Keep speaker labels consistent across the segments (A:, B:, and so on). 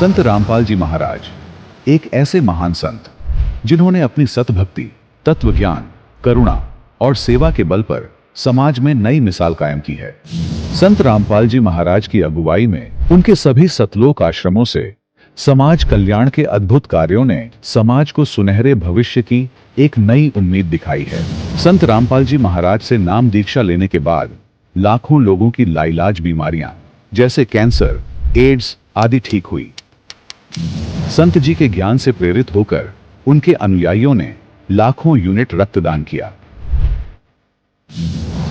A: संत रामपाल जी महाराज एक ऐसे महान संत जिन्होंने अपनी सतभक्ति, तत्व ज्ञान, करुणा और सेवा के बल पर समाज में नई मिसाल कायम की है। संत रामपाल जी महाराज की अगुवाई में उनके सभी सतलोक आश्रमों से समाज कल्याण के अद्भुत कार्यों ने समाज को सुनहरे भविष्य की एक नई उम्मीद दिखाई है। संत रामपाल जी महाराज से नाम दीक्षा लेने के बाद लाखों लोगों की लाइलाज बीमारियां जैसे कैंसर, एड्स आदि ठीक हुई। संत जी के ज्ञान से प्रेरित होकर उनके अनुयायियों ने लाखों यूनिट रक्तदान किया।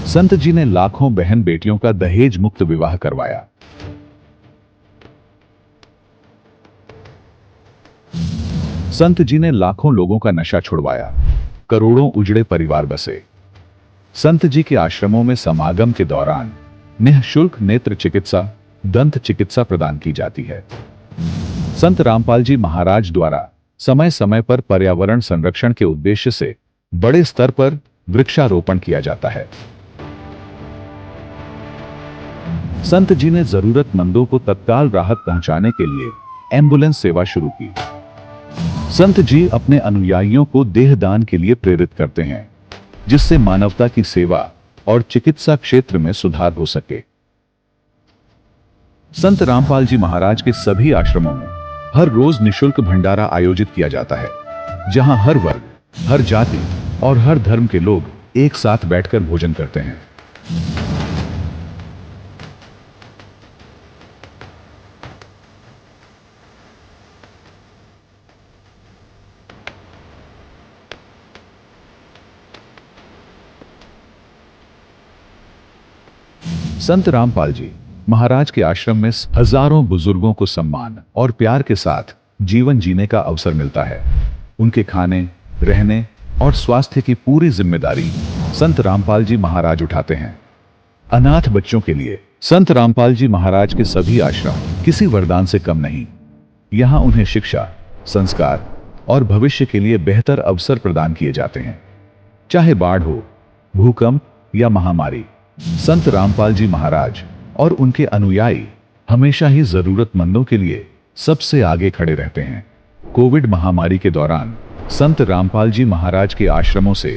A: संत जी ने लाखों बहन बेटियों का दहेज मुक्त विवाह करवाया। संत जी ने लाखों लोगों का नशा छुड़वाया, करोड़ों उजड़े परिवार बसे। संत जी के आश्रमों में समागम के दौरान निःशुल्क नेत्र चिकित्सा, दंत चिकित्सा प्रदान की जाती है। संत रामपाल जी महाराज द्वारा समय समय पर पर्यावरण संरक्षण के उद्देश्य से बड़े स्तर पर वृक्षारोपण किया जाता है। संत जी ने जरूरतमंदों को तत्काल राहत पहुंचाने के लिए एम्बुलेंस सेवा शुरू की। संत जी अपने अनुयायियों को देहदान के लिए प्रेरित करते हैं, जिससे मानवता की सेवा और चिकित्सा क्षेत्र में सुधार हो सके। संत रामपाल जी महाराज के सभी आश्रमों में हर रोज निःशुल्क भंडारा आयोजित किया जाता है, जहां हर वर्ग, हर जाति और हर धर्म के लोग एक साथ बैठकर भोजन करते हैं। संत रामपाल जी महाराज के आश्रम में हजारों बुजुर्गों को सम्मान और प्यार के साथ जीवन जीने का अवसर मिलता है। उनके खाने, रहने और स्वास्थ्य की पूरी जिम्मेदारी संत रामपाल जी महाराज उठाते हैं। अनाथ बच्चों के लिए संत रामपाल जी महाराज के सभी आश्रम किसी वरदान से कम नहीं। यहां उन्हें शिक्षा, संस्कार और भविष्य के लिए बेहतर अवसर प्रदान किए जाते हैं। चाहे बाढ़ हो, भूकंप या महामारी, संत रामपाल जी महाराज और उनके अनुयायी हमेशा ही जरूरतमंदों के लिए सबसे आगे खड़े रहते हैं। कोविड महामारी के दौरान संत रामपाल जी महाराज के आश्रमों से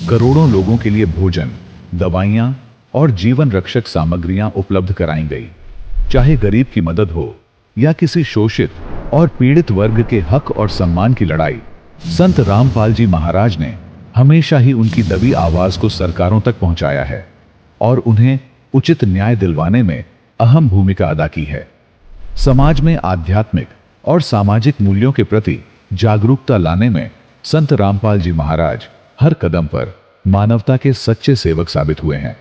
A: करोड़ों लोगों के लिए भोजन, दवाइयां और जीवन रक्षक सामग्रियां उपलब्ध कराई गई। चाहे गरीब की मदद हो या किसी शोषित और पीड़ित वर्ग के हक और सम्मान की लड़ाई, संत रामपाल जी महाराज ने हमेशा ही उनकी दबी आवाज को सरकारों तक पहुंचाया है और उन्हें उचित न्याय दिलवाने में अहम भूमिका अदा की है। समाज में आध्यात्मिक और सामाजिक मूल्यों के प्रति जागरूकता लाने में संत रामपाल जी महाराज हर कदम पर मानवता के सच्चे सेवक साबित हुए हैं।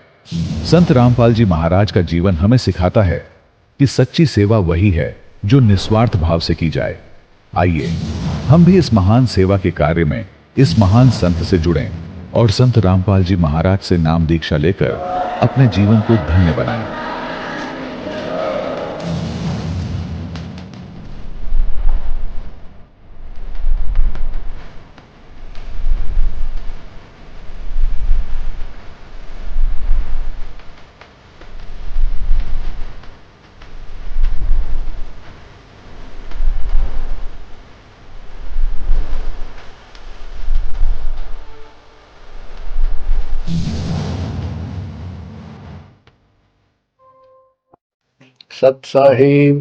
A: संत रामपाल जी महाराज का जीवन हमें सिखाता है कि सच्ची सेवा वही है जो निस्वार्थ भाव से की जाए। आइए हम भी इस महान सेवा के कार्य में इस महान संत से जुड़ें और संत रामपाल जी महाराज से नाम दीक्षा लेकर अपने जीवन को धन्य बनाएं।
B: सत साहिब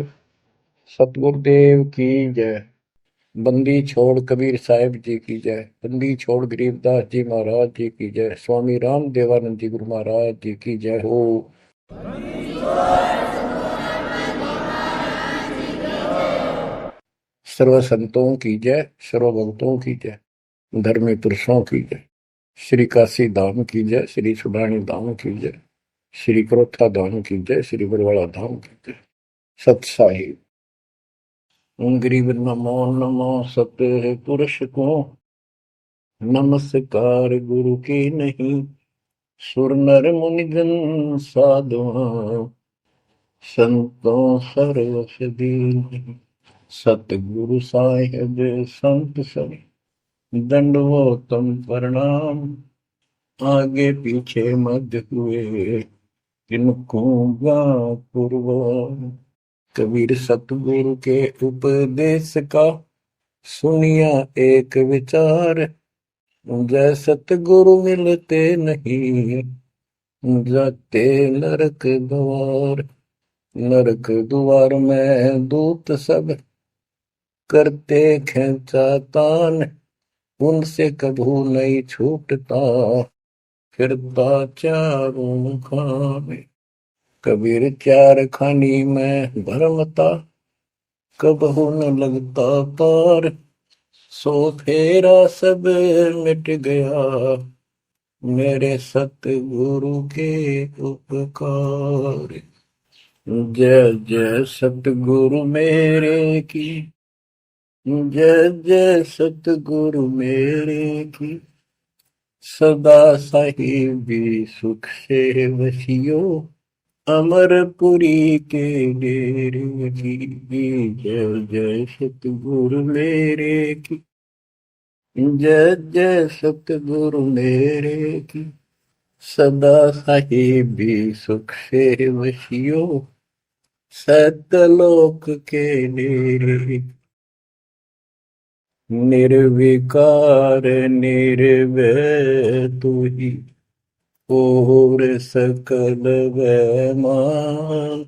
B: सतगुरुदेव की जय। बंदी छोड़ कबीर साहिब जी की जय। बंदी छोड़ गरीबदास जी महाराज जी की जय। स्वामी राम देवानंद जी गुरु महाराज जी की जय हो। सर्व संतों की जय, सर्व भक्तों की जय, धर्मी पुरुषों की जय। श्री काशी धाम की जय, श्री सुडानी धाम की जय, श्री क्रोथा धाम की जय, श्री बरवाड़ा धाम की जय। सत साहिब। गरीब नमो नमो सत्य पुरुष को, नमस्कार गुरु की नहीं। सुर नर मुनि जन साधुआ, संतों सर्वस दीन। सतगुरु साहिब संत सब दंडवतम प्रणाम। आगे पीछे मध्य हुए किनको गा कुर्बान। कबीर सतगुरु के उपदेश का सुनिया एक विचार, जय सतगुरु मिलते नहीं जाते नरक द्वार। नरक द्वार में दूत सब करते खेचा तान, उनसे कभू नहीं छूटता फिरता चारों खाने। कबीर चार खानी में भरमता, कबहू न लगता पार, सो फेरा सब मिट गया मेरे सतगुरु के उपकार। जय जय सतगुरु मेरे की, जय जय सतगुरु मेरे की, सदा साहिबी सुख से वसियो अमरपुरी के डेरे की। जय जय सतगुरु मेरे की, जय जय सतगुरु मेरे की, सदा साहिबी सुख से वसियो सतलोक के डेरे। निर्विकार निर्भय तू ही और सकल वैमान,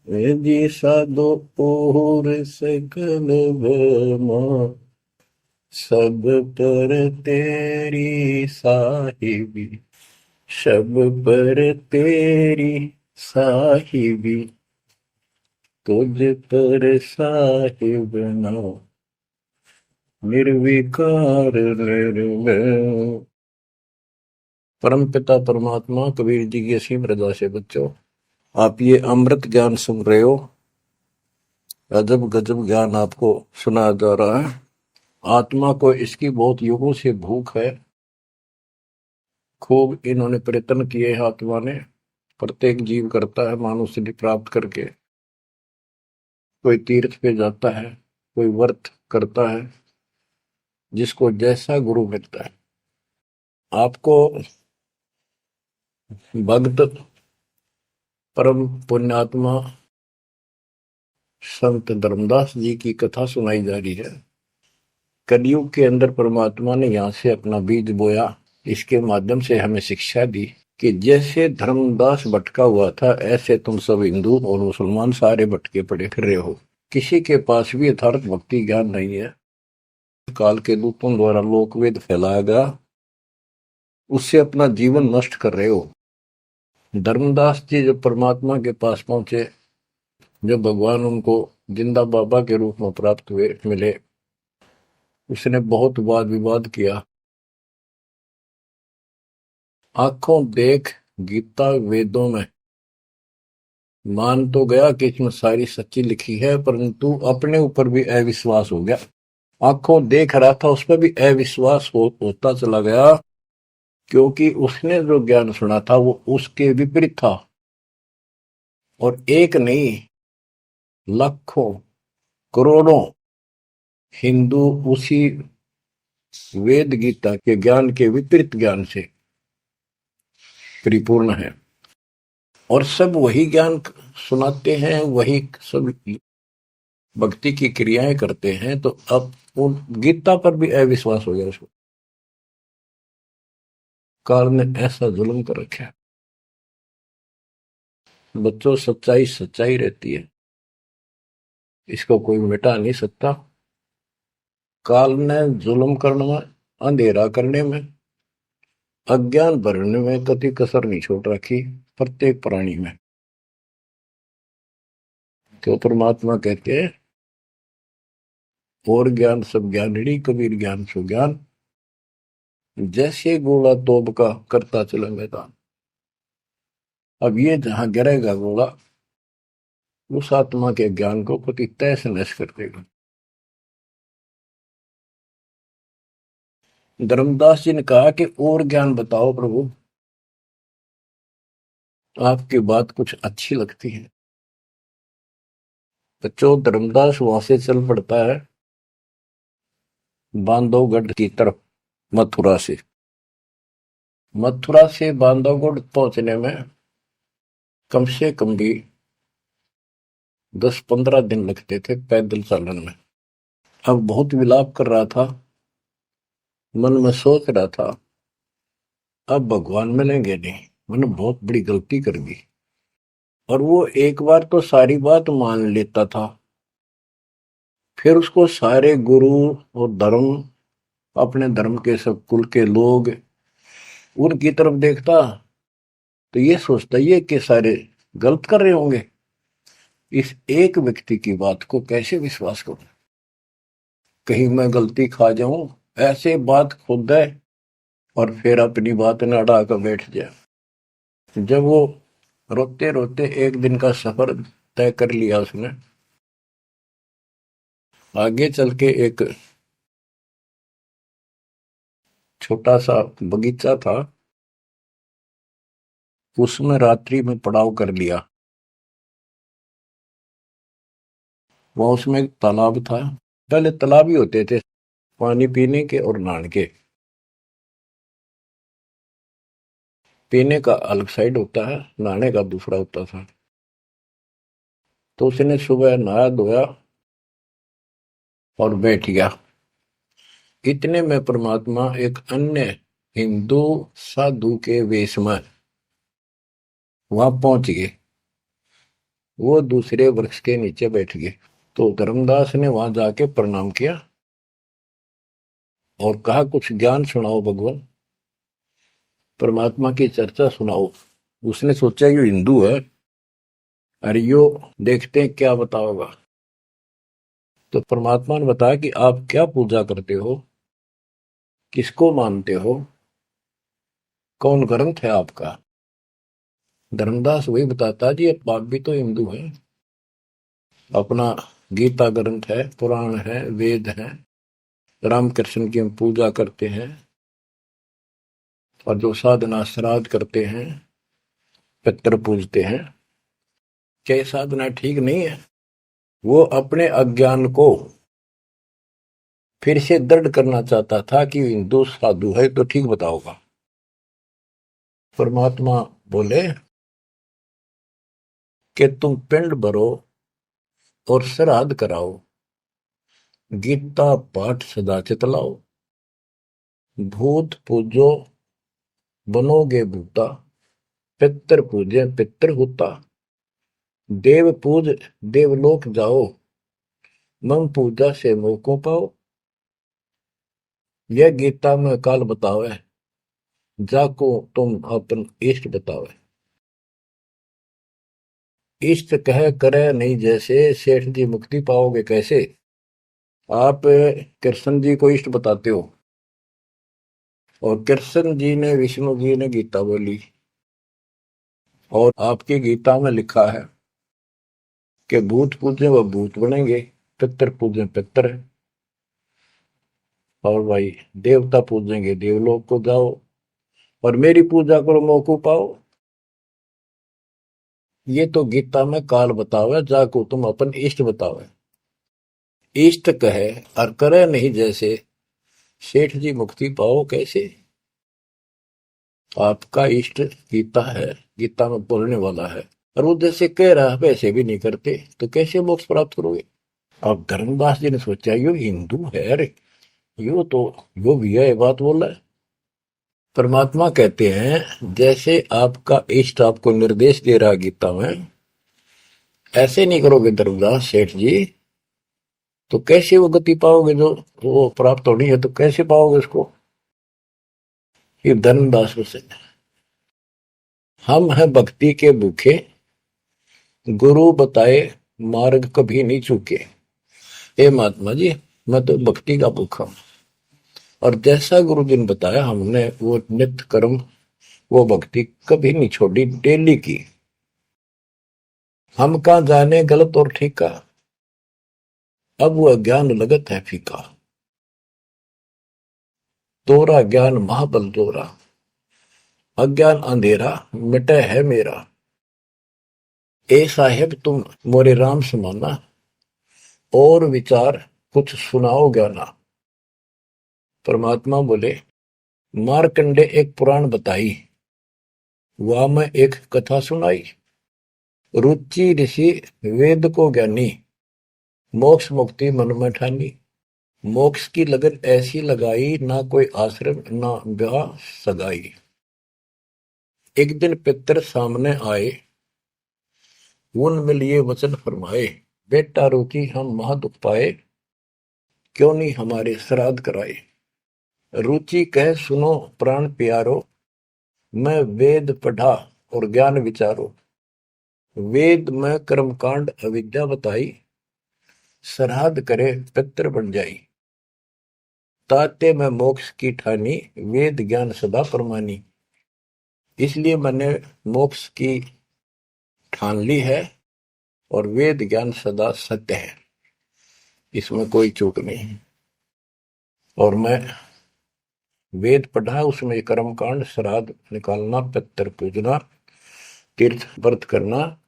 B: जी साधो और सकल वैमान, सब पर तेरी साहिबी, सब पर तेरी साहिबी, तुझ पर साहिब नाम, निर्विकार निर्भय। परम पिता परमात्मा कबीर जी की असीम रजा से बच्चों, आप ये अमृत ज्ञान सुन रहे हो। अजब गजब ज्ञान आपको सुनाया जा रहा है। आत्मा को इसकी बहुत युगों से भूख है। खूब इन्होंने प्रयत्न किए हैं आत्मा ने। प्रत्येक जीव करता है मानव सिद्धि प्राप्त करके। कोई तीर्थ पे जाता है, कोई व्रत करता है, जिसको जैसा गुरु मिलता है। आपको भक्त परम पुण्यात्मा संत धर्मदास जी की कथा सुनाई जा रही है। कलयुग के अंदर परमात्मा ने यहाँ से अपना बीज बोया। इसके माध्यम से हमें शिक्षा दी कि जैसे धर्मदास भटका हुआ था, ऐसे तुम सब हिंदू और मुसलमान सारे भटके पड़े फिर रहे हो। किसी के पास भी यथार्थ भक्ति ज्ञान नहीं है। काल के दूतों द्वारा लोकवेद फैलाया गया, उससे अपना जीवन नष्ट कर रहे हो। धर्मदास जी जब परमात्मा के पास पहुंचे, जब भगवान उनको जिंदा बाबा के रूप में प्राप्त हुए मिले, उसने बहुत वाद विवाद किया। आंखों देख गीता वेदों में मान तो गया कि इसमें सारी सच्ची लिखी है, परंतु अपने ऊपर भी अविश्वास हो गया। आंखों देख रहा था, उस पर भी अविश्वास होता चला गया, क्योंकि उसने जो ज्ञान सुना था वो उसके विपरीत था। और एक नहीं, लाखों करोड़ों हिंदू उसी वेद गीता के ज्ञान के विपरीत ज्ञान से परिपूर्ण है, और सब वही ज्ञान सुनाते हैं, वही सब भक्ति की क्रियाएं करते हैं। तो अब वो गीता पर भी अविश्वास हो गया उसको। काल ने ऐसा जुल्म कर रखा है। बच्चों, सच्चाई सच्चाई रहती है, इसको कोई मिटा नहीं सकता। काल ने जुल्म करने में, अंधेरा करने में, अज्ञान भरने में कभी कसर नहीं छोड़ रखी प्रत्येक प्राणी में। तो परमात्मा कहते हैं, और ज्ञान सब ज्ञानड़ी, कबीर ज्ञान सो ज्ञान, जैसे गोला तोब का करता चला मैदान। अब ये जहां गिरेगा गोला, उस आत्मा के ज्ञान को पति तैस नश कर देगा। धर्मदास जी ने कहा कि और ज्ञान बताओ प्रभु, आपकी बात कुछ अच्छी लगती है। बच्चों, धर्मदास वहां से चल पड़ता है बांधवगढ़ की तरफ। मथुरा से बांधवगढ़ पहुंचने में कम से कम भी 10-15 दिन लगते थे पैदल चलन में। अब बहुत विलाप कर रहा था, मन में सोच रहा था अब भगवान मिलेंगे नहीं, मैंने बहुत बड़ी गलती कर दी। और वो एक बार तो सारी बात मान लेता था, फिर उसको सारे गुरु और धर्म, अपने धर्म के सब कुल के लोग उनकी तरफ देखता, तो ये सोचता ये कि सारे गलत कर रहे होंगे, इस एक व्यक्ति की बात को कैसे विश्वास करूं, कहीं मैं गलती खा जाऊं, ऐसे बात खुद है और फिर अपनी बात न अड़ा कर बैठ जाए। जब वो रोते रोते एक दिन का सफर तय कर लिया उसने, आगे चल के एक छोटा सा बगीचा था, उसमें रात्रि में पड़ाव कर लिया। वहां उसमें एक तालाब था, पहले तालाब ही होते थे पानी पीने के और नहाने के। पीने का अलग साइड होता है, नहाने का दूसरा होता था। तो उसने सुबह नहाया धोया और बैठ गया। इतने में परमात्मा एक अन्य हिंदू साधु के वेश में वहां पहुंच गए। वो दूसरे वृक्ष के नीचे बैठ गए। तो धर्मदास ने वहां जाके प्रणाम किया और कहा कुछ ज्ञान सुनाओ भगवान, परमात्मा की चर्चा सुनाओ। उसने सोचा ये हिंदू है, अरे यो देखते हैं क्या बताओगा। तो परमात्मा ने बताया कि आप क्या पूजा करते हो, किसको मानते हो, कौन ग्रंथ है आपका। धर्मदास वही बताता जी आप भी तो हिंदू है, अपना गीता ग्रंथ है, पुराण है, वेद है, रामकृष्ण की हम पूजा करते हैं और जो साधना श्राद्ध करते हैं, पितर पूजते हैं। क्या ये साधना ठीक नहीं है? वो अपने अज्ञान को फिर से दृढ़ करना चाहता था कि हिंदू साधु है तो ठीक बताओगा। परमात्मा बोले कि तुम पिंड भरो और श्राद्ध कराओ, गीता पाठ सदा चितलाओ, भूत पूजो बनोगे भूता, पितर पूजे पितर होता, देव पूज देवलोक जाओ, मम पूजा से मोह को पाओ। यह गीता में काल बतावे, जाको तुम अपन इष्ट बतावे। इष्ट कह करे नहीं जैसे, सेठ जी मुक्ति पाओगे कैसे। आप कृष्ण जी को इष्ट बताते हो और कृष्ण जी ने, विष्णु जी ने गीता बोली और आपकी गीता में लिखा है कि भूत पूजे वह भूत बनेंगे, पितर पूजे पितर, और भाई देवता पूजेंगे देवलोक को जाओ और मेरी पूजा करो मोको पाओ। ये तो गीता में काल बतावे, जाको तुम अपन इष्ट बतावे। इष्ट कहे और करे नहीं जैसे, सेठ जी मुक्ति पाओ कैसे। आपका इष्ट गीता है, गीता में बोलने वाला है, और वो जैसे कह रहा है वैसे भी नहीं करते तो कैसे मोक्ष प्राप्त करोगे। अब धर्मदास जी ने सोचा यो हिंदू है, अरे यो तो यो भी है बात बोल रहा है। परमात्मा कहते हैं जैसे आपका इष्ट आपको निर्देश दे रहा गीता में, ऐसे नहीं करोगे धर्मदास सेठ जी तो कैसे वो गति पाओगे, जो वो प्राप्त होनी है तो कैसे पाओगे उसको। ये धर्मदास से हम हैं भक्ति के भूखे, गुरु बताए मार्ग कभी नहीं चूके। हे महात्मा जी मैं तो भक्ति का भूखा हूं और जैसा गुरु जी ने बताया हमने वो नित्य कर्म, वो भक्ति कभी नहीं छोड़ी, डेली की। हम कहा जाने गलत और ठीक का, अब वो अज्ञान लगत है फीका। तोरा ज्ञान महाबल तोरा, अज्ञान अंधेरा मिटे है मेरा। ए साहेब तुम मोरे राम समाना, और विचार कुछ सुनाओ ज्ञाना। परमात्मा बोले मारकंडे एक पुराण बताई, वहां में एक कथा सुनाई। रुचि ऋषि वेद को ज्ञानी, मोक्ष मुक्ति मन में ठानी। मोक्ष की लगन ऐसी लगाई, ना कोई आश्रम ना ब्याह सगाई। एक दिन पितर सामने आए, उनमें लिए वचन फरमाए, बेटा रुचि हम महादुख पाए, क्यों नहीं हमारे श्राद्ध कराए। रुचि कह सुनो प्राण प्यारो, मैं वेद पढ़ा और ज्ञान विचारो। वेद में कर्मकांड अविद्या बताई, श्राद्ध करे पितर बन जाई। ताते में मोक्ष की ठानी, वेद ज्ञान सदा परमानी। इसलिए मैंने मोक्ष की ठान ली है और वेद ज्ञान सदा सत्य है, इसमें कोई चूक नहीं है। और मैं वेद पढ़ा, उसमें कर्मकांड, श्राद्ध निकालना, पितर पूजना, तीर्थ व्रत करना,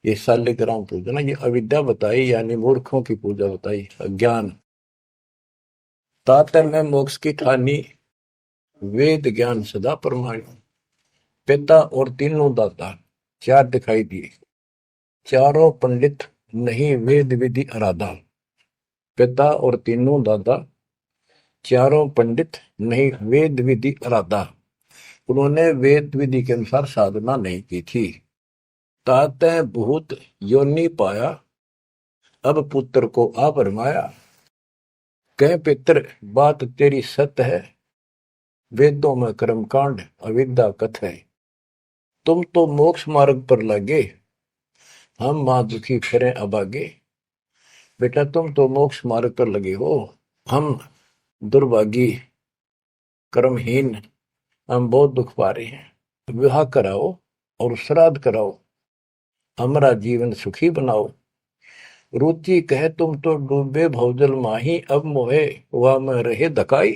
B: ये शालिग्राम पूजना, ये अविद्या बताई, यानी मूर्खों की पूजा बताई, अज्ञान। तातर में मोक्ष की ठानी, वेद ज्ञान सदा परमाणु। पिता और तीनों दाता, चार दिखाई दिए। चारों पंडित नहीं वेद विधि आराधा। पिता और तीनों दादा, चारों पंडित नहीं वेद विधि आराधा। उन्होंने वेद विधि के अनुसार साधना नहीं की थी। ताते भूत योनि पाया, अब पुत्र को आ भरमाया। कह पितर बात तेरी सत्य है, वेदों में कर्मकांड अविद्या कथ है। तुम तो मोक्ष मार्ग पर लगे, हम मां दुखी फिरें अभागे। बेटा तुम तो मोक्ष मार्ग पर लगे हो, हम दुर्भागी कर्महीन, हम बहुत दुख पा रहे हैं। विवाह कराओ और श्राद्ध कराओ, हमारा जीवन सुखी बनाओ। रुचि कहे तुम तो डूबे भवजल माही, अब मोहे वह में रहे धकाई।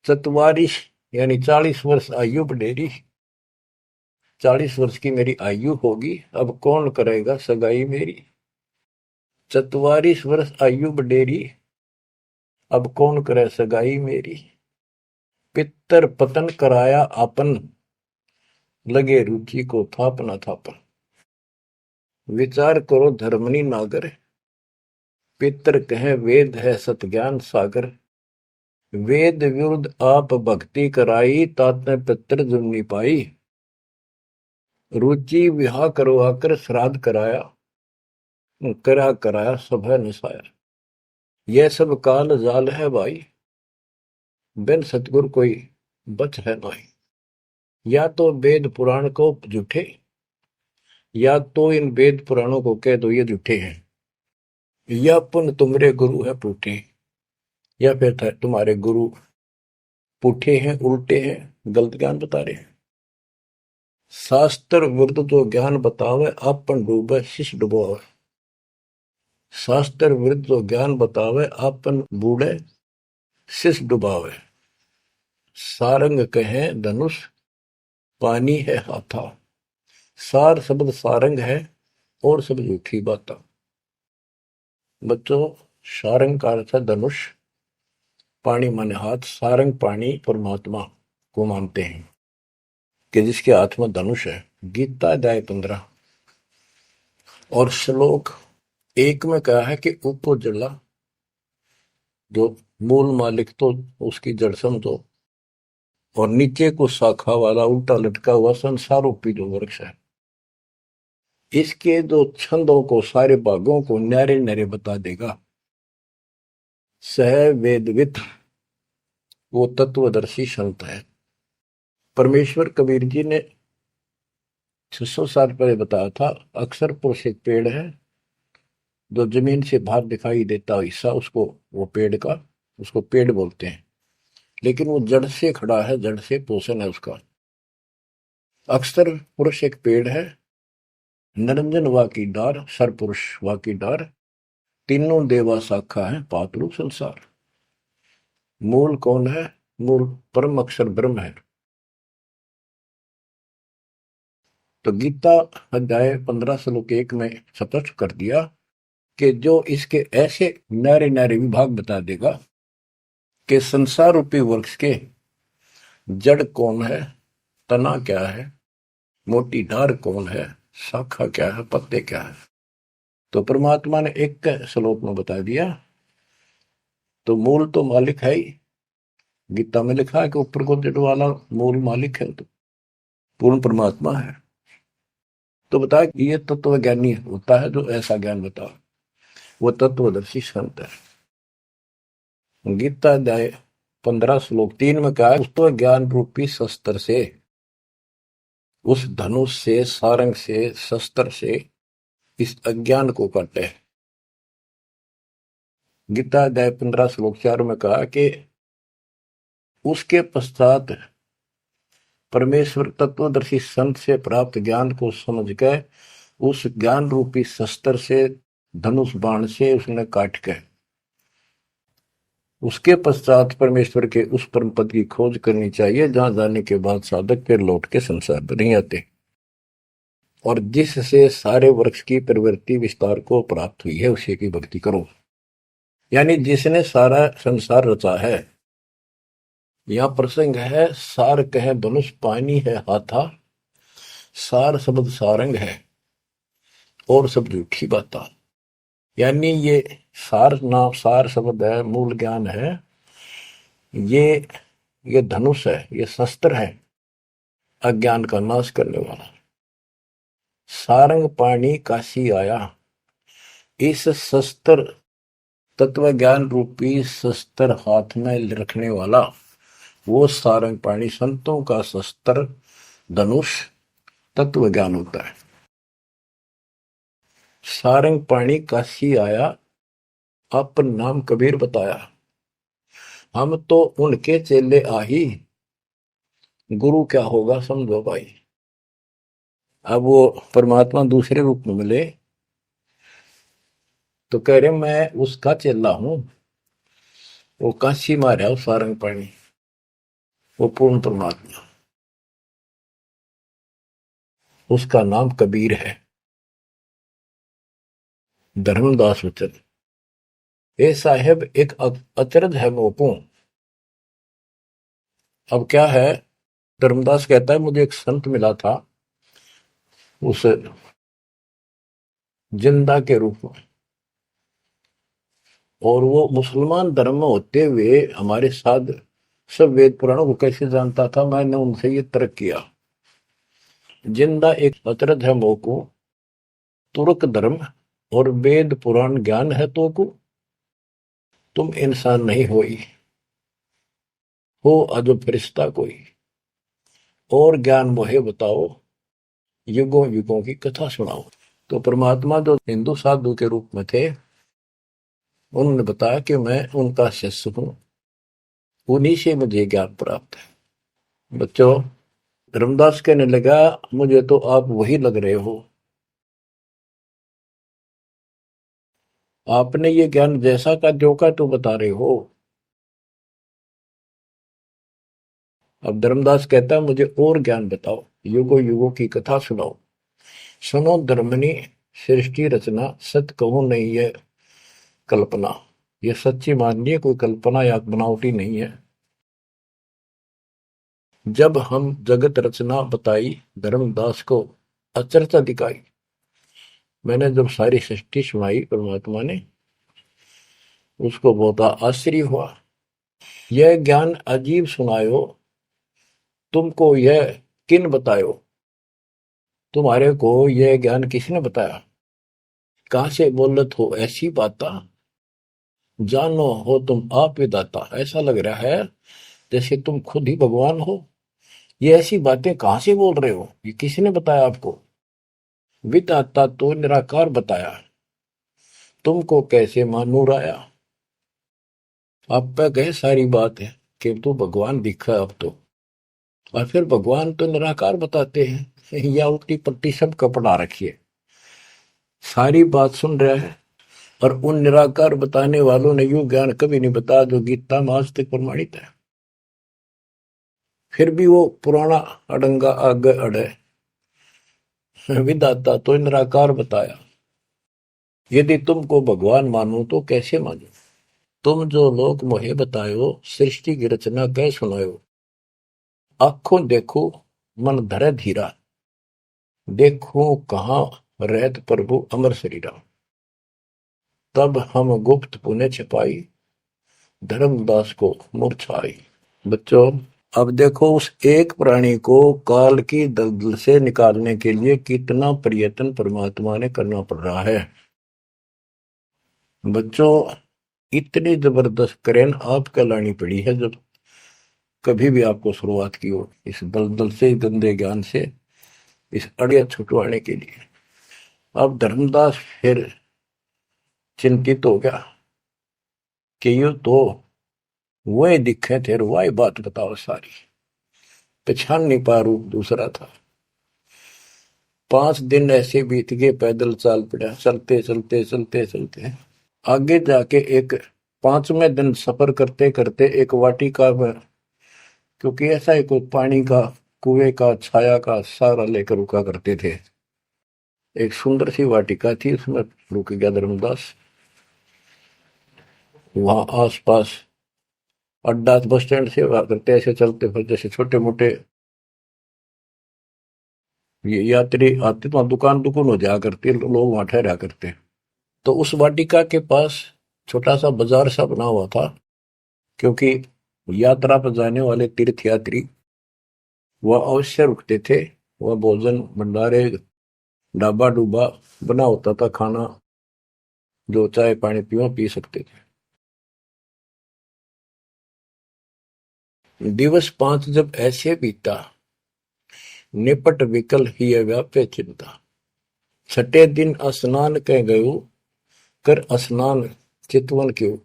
B: 44 यानी 40 वर्ष आयु बढ़ेरी, 40 वर्ष की मेरी आयु होगी, अब कौन करेगा सगाई मेरी। 44 वर्ष आयु बढ़ेरी, अब कौन करे सगाई मेरी। पितर पतन कराया आपन, लगे रुचि को थापना थापन। विचार करो धर्मनी नागर, पितर कहे वेद है सत ज्ञान सागर। वेद विरुद्ध आप भक्ति कराई, तातने पितर जुमनी पाई। रुचि विवाह करवाकर श्राद्ध कराया, कराया सभा निसाया। यह सब काल जाल है भाई, बिन सतगुर कोई बच है नहीं। या तो वेद पुराण को झूठे, या तो इन वेद पुराणों को कह दो ये झूठे हैं, या पुन तुम्हारे गुरु है पूठे, या फिर तुम्हारे गुरु पुठे हैं, उल्टे हैं, गलत ज्ञान बता रहे हैं। शास्त्र विरुद्ध जो ज्ञान बतावे, आपन डूबे शिष्य डुबोवे। शास्त्र विरुद्ध जो ज्ञान बतावे, आपन बूढ़े शिष्य डुबावे। सारंग कहे धनुष, पानी है हाथा। सार शब्द सारंग है और सब झूठी बात। बच्चों, सारंग का अर्थ है धनुष, पानी माने हाथ। सारंग पानी परमात्मा को मानते हैं कि जिसके हाथ में धनुष है। गीता अध्याय 15 और श्लोक 1 में कहा है कि उपजला, जो मूल मालिक तो उसकी जड़ समझो, और नीचे को शाखा वाला उल्टा लटका हुआ संसार रूपी जो वृक्ष है, इसके जो छंदों को, सारे भागों को न्यारे न्यारे बता देगा। सह वेदवित, वो तत्वदर्शी संत है। परमेश्वर कबीर जी ने 600 साल पहले बताया था, अक्सर पुरुष एक पेड़ है, जो जमीन से बाहर दिखाई देता हिस्सा, उसको वो पेड़ का, उसको पेड़ बोलते हैं, लेकिन वो जड़ से खड़ा है, जड़ से पोषण है उसका। अक्सर पुरुष एक पेड़ है, निरंजन वा की डार, सर पुरुष वा की डार, तीनों देवा शाखा है, पातलु संसार। मूल कौन है? मूल परम अक्षर ब्रह्म है। तो गीता अध्याय 15 श्लोक 1 में स्पष्ट कर दिया कि जो इसके ऐसे न्यारे न्यारे विभाग बता देगा कि संसार रूपी वृक्ष के जड़ कौन है, तना क्या है, मोटी डार कौन है, शाखा क्या है, पत्ते क्या है। तो परमात्मा ने एक श्लोक में बता दिया। तो मूल तो मालिक है ही। गीता में लिखा है कि ऊपर को जड़ वाला मूल मालिक है, तो पूर्ण परमात्मा है। तो बता कि ये तत्व ज्ञानी होता है जो ऐसा ज्ञान बता, वो तत्वदर्शी संत है। गीता अध्याय 15 श्लोक 3 में कहा है, उस तो ज्ञान रूपी शस्त्र से, उस धनुष से, सारंग से, शस्त्र से इस अज्ञान को काटे। गीता अध्याय 15 श्लोक 4 में कहा कि उसके पश्चात परमेश्वर तत्वदर्शी संत से प्राप्त ज्ञान को समझ के उस ज्ञान रूपी शस्त्र से, धनुष बाण से उसने काट के, उसके पश्चात परमेश्वर के उस परम पद की खोज करनी चाहिए जहां जाने के बाद साधक फिर लौट के संसार में नहीं आते, और जिससे सारे वृक्ष की प्रवृत्ति विस्तार को प्राप्त हुई है उसी की भक्ति करो। यानी जिसने सारा संसार रचा है। यह प्रसंग है, सार कहे धनुष पानी है हाथा, सार शब्द सारंग है और सब झूठी बाता। यानी ये सार नाम, सार शब्द है, मूल ज्ञान है, ये धनुष है, ये शस्त्र है अज्ञान का नाश करने वाला। सारंग पानी काशी आया, इस शस्त्र तत्व ज्ञान रूपी शस्त्र हाथ में रखने वाला वो सारंग पाणी, संतों का शस्त्र धनुष तत्व ज्ञान होता है। सारंग पाणी काशी आया, अपन नाम कबीर बताया, हम तो उनके चेले आही, गुरु क्या होगा समझो भाई। अब वो परमात्मा दूसरे रूप में मिले तो कह रहे मैं उसका चेला हूं, वो काशी मारा वो सारंग पाणी, वो पूर्ण परमात्मा, उसका नाम कबीर है। धर्मदास वचन, ए साहेब एक अचरज है मोपू। अब क्या है, धर्मदास कहता है मुझे एक संत मिला था उस जिंदा के रूप में, और वो मुसलमान धर्म में होते हुए हमारे साथ सब वेद पुराणों को कैसे जानता था, मैंने उनसे ये तर्क किया। जिंदा एक अचरज है मोको, तुर्क धर्म और वेद पुराण ज्ञान है तो को, तुम इंसान नहीं हो अजब फरिश्ता कोई, और ज्ञान मोहे बताओ, युगों युगों की कथा सुनाओ। तो परमात्मा जो हिंदू साधु के रूप में थे, उन्होंने बताया कि मैं उनका शिष्य हूं, उन्हीं से मुझे ज्ञान प्राप्त है। बच्चों, धर्मदास कहने लगा मुझे तो आप वही लग रहे हो, आपने ये ज्ञान जैसा का जो का तो बता रहे हो। अब धर्मदास कहता है मुझे और ज्ञान बताओ, युगों युगों की कथा सुनाओ। सुनो धर्मनी सृष्टि रचना, सत कहूं नहीं है कल्पना, ये सच्ची मानिए, कोई कल्पना या बनावटी नहीं है। जब हम जगत रचना बताई, धर्मदास को अचरज दिखाई। मैंने जब सारी सृष्टि सुनाई परमात्मा ने, उसको बहुत आश्चर्य हुआ। यह ज्ञान अजीब सुनायो, तुमको यह किन बतायो, तुम्हारे को यह ज्ञान किसने बताया, कहां से बोलत हो ऐसी बाता, जानो हो तुम आप विदाता। ऐसा लग रहा है जैसे तुम खुद ही भगवान हो, ये ऐसी बातें कहां से बोल रहे हो, ये किसने बताया आपको। विदाता तो निराकार बताया, तुमको कैसे मानूर आया। आप पे गए सारी बात है कि तू भगवान दिखा अब तो, और फिर भगवान तो निराकार बताते हैं, या उल्टी पट्टी सब कपड़ा रखिए। सारी बात सुन रहा है, और उन निराकार बताने वालों ने यूं ज्ञान कभी नहीं बताया जो गीता में आज तक प्रमाणित है। फिर भी वो पुराना अडंगा आगे अड़े, विदाता तो निराकार बताया। यदि तुमको भगवान मानो तो कैसे मानो, तुम जो लोग मोहे बतायो, सृष्टि की रचना कह सुनायो। आंखों देखो मन धरे धीरा, देखो कहाँ रहत प्रभु अमर श्री राम। तब हम गुप्त पुण्य छिपाई, धर्मदास को मूर्छाई। बच्चों, अब देखो उस एक प्राणी को काल की दलदल से निकालने के लिए कितना प्रयत्न परमात्मा ने करना पड़ रहा है। बच्चों, इतनी जबरदस्त करेन आपको लानी पड़ी है जब कभी भी आपको शुरुआत की हो इस दलदल से, गंदे ज्ञान से, इस अड़िया छुटवाने के लिए। अब धर्मदास फिर चिंतित हो गया कि यू तो वही दिखे थे, वही बात बताओ सारी, पहचान नहीं पा, रूप दूसरा था। 5 दिन ऐसे बीत गए, पैदल चाल पड़ा, चलते चलते चलते चलते आगे जाके एक 5वें दिन सफर करते करते एक वाटिका में, क्योंकि ऐसा ही कोई पानी का, कुएं का, छाया का सहारा लेकर रुका करते थे, एक सुंदर सी वाटिका थी, उसमें रुक गया धर्मदास। वहां आसपास अड्डा, बस स्टैंड से हुआ करते, ऐसे चलते फिर जैसे छोटे मोटे ये यात्री आते तो वहाँ दुकान दुकान हो जाया करते, लोग वहां ठहरा करते। तो उस वाटिका के पास छोटा सा बाजार सा बना हुआ था, क्योंकि यात्रा पर जाने वाले तीर्थ यात्री वह अवश्य रुकते थे। वह भोजन भंडारे, ढाबा डूबा बना होता था, खाना जो चाय पानी पियो पी सकते थे। दिवस 5 जब ऐसे बीता, निपट विकल ही व्यापे चिंता। 6ठे दिन स्नान कह गयो, कर स्नान चितवन क्यों।